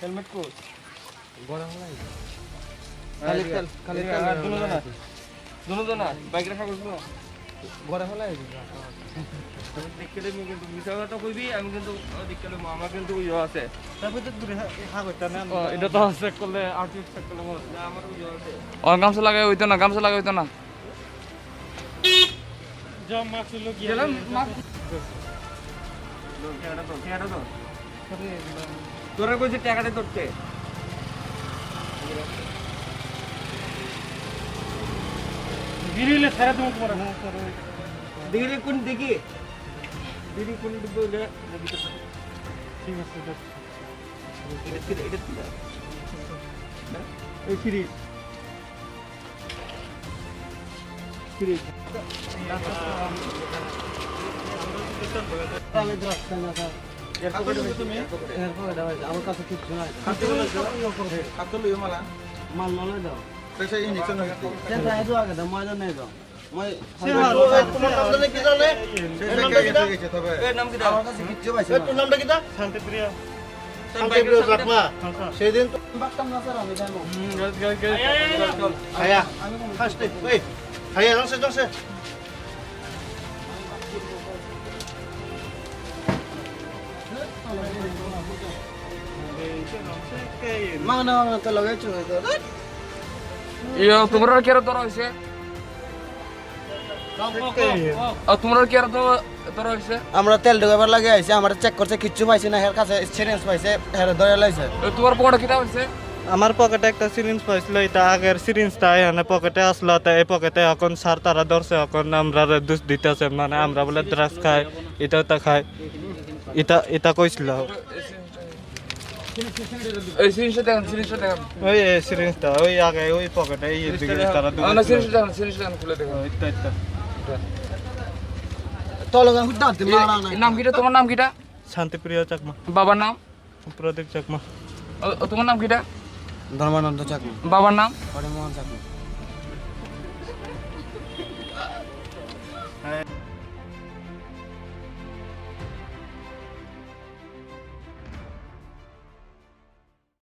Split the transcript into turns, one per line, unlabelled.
helmet কো
গড়া হলাই
খালি খালি দুনো না বাইক রাখা করব
গড়া হলাই
দেখতে দেবো কিন্তু মিছা কথা কইবি আমি কিন্তু দেখতে দেবো আমার কিন্তু ইয়ে আছে
তারপর তো দূরে হা করতে না
এটা তো চেক করলে আউটফিট চেক করলে মনে হচ্ছে আমার ইয়ে আছে
গামছা লাগাই হইতো না গামছা লাগাই হইতো না
জম মাছ লোক
গেলাম কেডা তো তোরা কইছে টাকাটা ধরতে
গিরিলে সারা তুমি তোমার
দিদি কোন দেখি দিদি কোন বলে
ঠিক আছে
এটা কি এই সিরিজ সিরিজ
আমি রাস্তা না আমার কাছে কিছু নাই
খাদ্য লইও মালা
মাল নলে দাও
পয়সা ইনজেকশন হইছে
সেটা আইদো আগে দাও ময়দা নেই দাও মই
তোমার নাম জানে কি জানে সেটা গেছে তবে
এর নাম কি দাও
আমার কাছে কিচ্ছু পাইছে
তোর নামটা কি দা
শান্তিপ্রিয়া
শান্তিপ্রিয় রাখবা সেদিন তো
বাক্তাম না স্যার আমি জানো
আয়া ফার্স্ট ওই আয়া আসে আসে
মাংনা মাংনা তো লাগাইছো তো
তোমরা কি আর তোরা হইছে তোমরা কি আর তোরা হইছে
আমরা তেল ঢোকাবার লাগে আইছে আমরা চেক করছে কিচ্ছু পাইছি না এর কাছে সিরিঞ্জ পাইছে এর ধরে লাইছে
তোমার পকেটে কিটা হইছে
আমার পকেটে একটা সিরিঞ্জ পাইছিল এটা আগের সিরিঞ্জটা এখানে পকেটে আসলো তো এই পকেটে এখন স্যার তারা ধরছে এখন আমরা দোষ দিতেছে মানে আমরা বলে ড্রাগস খাই এটা ওটা খাই এটা কইছিল
এই সিরিজটা দেখেন
ওই সিরিঞ্জটা ওই আগে ওই পকেটে এই দিকে তারা
না সিরিজটা দেখেন খুলে দেখেন
তলগান হুদ্দা দিতে মারা না
নাম কিটা তোমার নাম কিটা
শান্তিপ্রিয় চাকমা
বাবার নাম
প্রদীপ চাকমা
তোমার নাম কিটা
ধর্মানন্দ চাকমা
বাবার নাম
হরিমোহন চাকমা